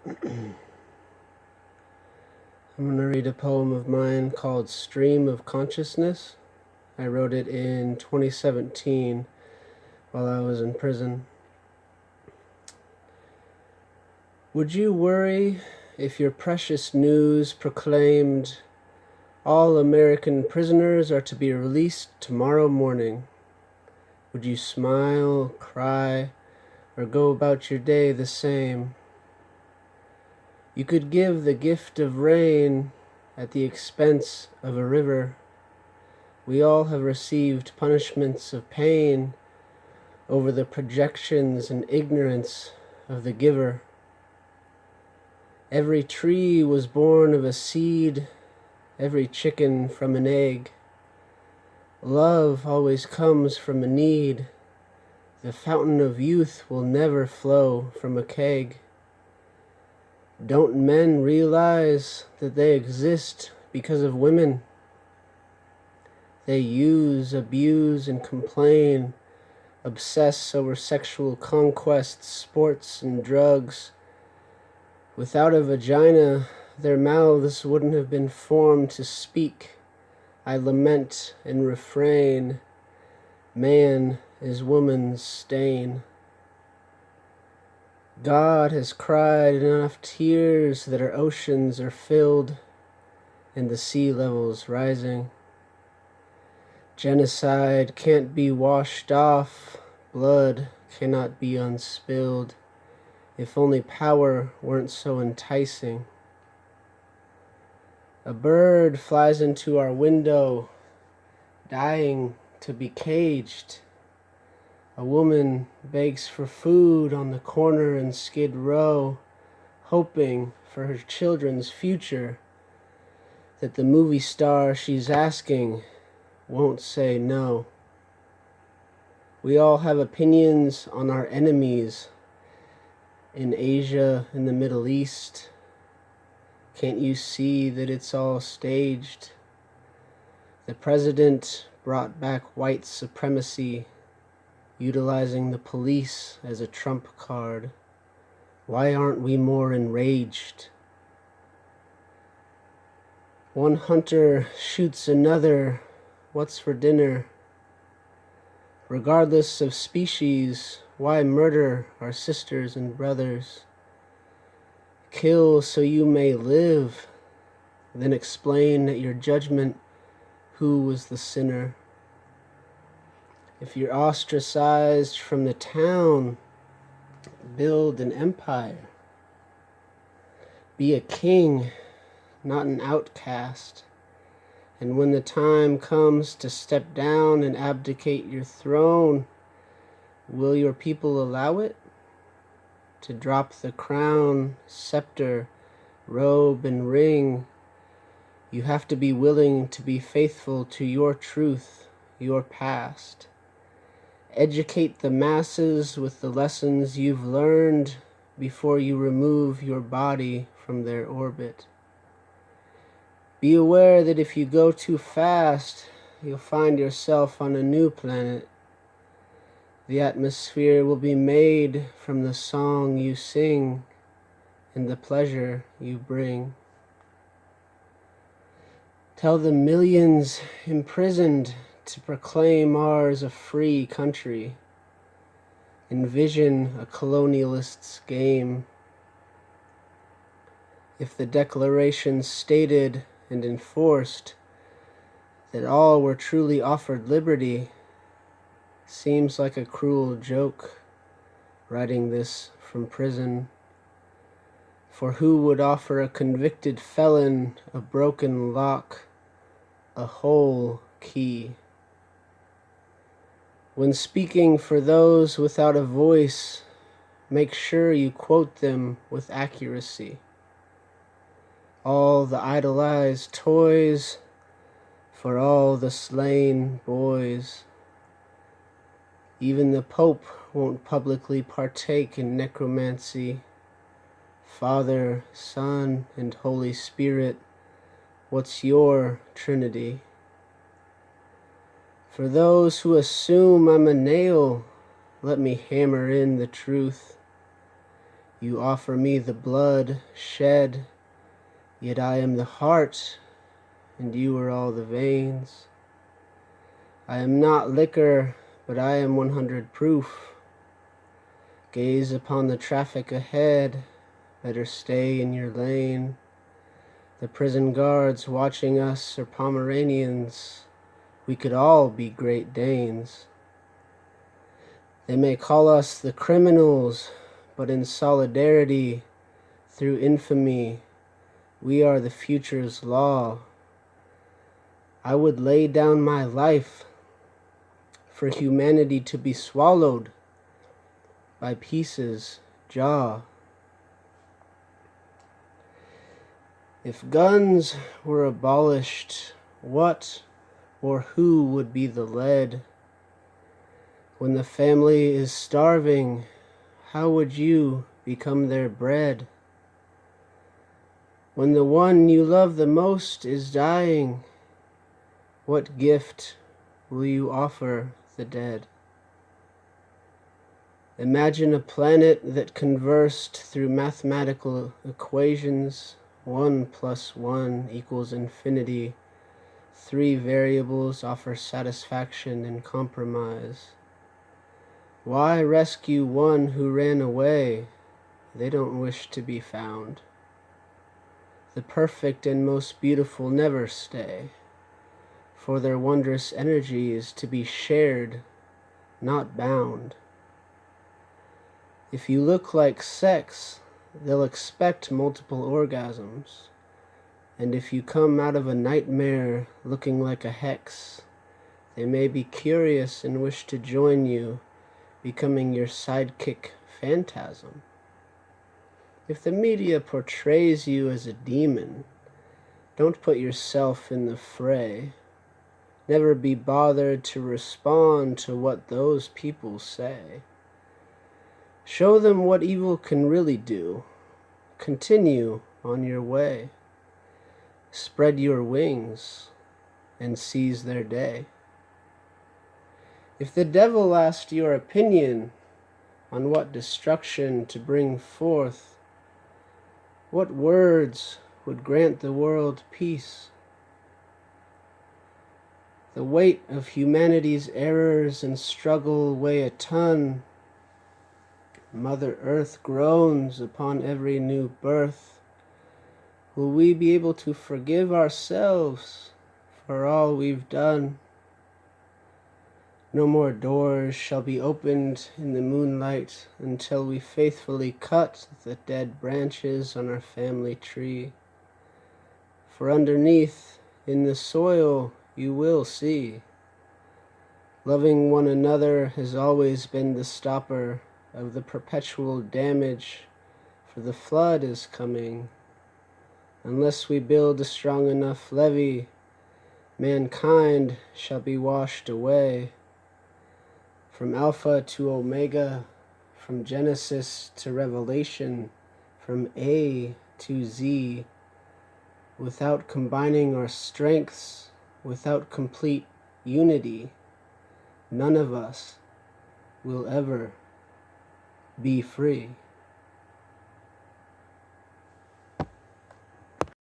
I'm going to read a poem of mine called Stream of Consciousness. I wrote it in 2017 while I was in prison. Would you worry if your precious news proclaimed all American prisoners are to be released tomorrow morning? Would you smile, cry, or go about your day the same? You could give the gift of rain at the expense of a river. We all have received punishments of pain over the projections and ignorance of the giver. Every tree was born of a seed, every chicken from an egg. Love always comes from a need. The fountain of youth will never flow from a keg. Don't men realize that they exist because of women? They use, abuse, and complain, obsess over sexual conquests, sports, and drugs. Without a vagina, their mouths wouldn't have been formed to speak. I lament and refrain. Man is woman's stain. God has cried enough tears that our oceans are filled and the sea levels rising. Genocide can't be washed off, blood cannot be unspilled. If only power weren't so enticing. A bird flies into our window, dying to be caged. A woman begs for food on the corner in Skid Row, hoping for her children's future, that the movie star she's asking won't say no. We all have opinions on our enemies in Asia and the Middle East. Can't you see that it's all staged? The president brought back white supremacy, utilizing the police as a trump card. Why aren't we more enraged? One hunter shoots another. What's for dinner? Regardless of species, why murder our sisters and brothers? Kill so you may live, then explain at your judgment who was the sinner. If you're ostracized from the town, build an empire. Be a king, not an outcast. And when the time comes to step down and abdicate your throne, will your people allow it? To drop the crown, scepter, robe, and ring, you have to be willing to be faithful to your truth, your past. Educate the masses with the lessons you've learned before you remove your body from their orbit. Be aware that if you go too fast, you'll find yourself on a new planet. The atmosphere will be made from the song you sing and the pleasure you bring. Tell the millions imprisoned to proclaim ours a free country. Envision a colonialist's game. If the Declaration stated and enforced that all were truly offered liberty, seems like a cruel joke, writing this from prison. For who would offer a convicted felon a broken lock, a whole key? When speaking for those without a voice, make sure you quote them with accuracy. All the idolized toys for all the slain boys. Even the Pope won't publicly partake in necromancy. Father, Son, and Holy Spirit, what's your Trinity? For those who assume I'm a nail, let me hammer in the truth. You offer me the blood shed, yet I am the heart, and you are all the veins. I am not liquor, but I am 100 proof. Gaze upon the traffic ahead, better stay in your lane. The prison guards watching us are Pomeranians. We could all be Great Danes. They may call us the criminals, but in solidarity, through infamy, we are the future's law. I would lay down my life for humanity to be swallowed by Peace's jaw. If guns were abolished, what or who would be the lead? When the family is starving, how would you become their bread? When the one you love the most is dying, what gift will you offer the dead? Imagine a planet that conversed through mathematical equations. 1 + 1 = infinity. 3 variables offer satisfaction and compromise. Why rescue one who ran away? They don't wish to be found. The perfect and most beautiful never stay, for their wondrous energy is to be shared, not bound. If you look like sex, they'll expect multiple orgasms. And if you come out of a nightmare looking like a hex, they may be curious and wish to join you, becoming your sidekick phantasm. If the media portrays you as a demon, don't put yourself in the fray. Never be bothered to respond to what those people say. Show them what evil can really do. Continue on your way. Spread your wings and seize their day. If the devil asked your opinion on what destruction to bring forth, what words would grant the world peace? The weight of humanity's errors and struggle weigh a ton. Mother Earth groans upon every new birth. Will we be able to forgive ourselves for all we've done? No more doors shall be opened in the moonlight until we faithfully cut the dead branches on our family tree. For underneath, in the soil, you will see. Loving one another has always been the stopper of the perpetual damage, for the flood is coming. Unless we build a strong enough levee, mankind shall be washed away. From Alpha to Omega, from Genesis to Revelation, from A to Z, without combining our strengths, without complete unity, none of us will ever be free.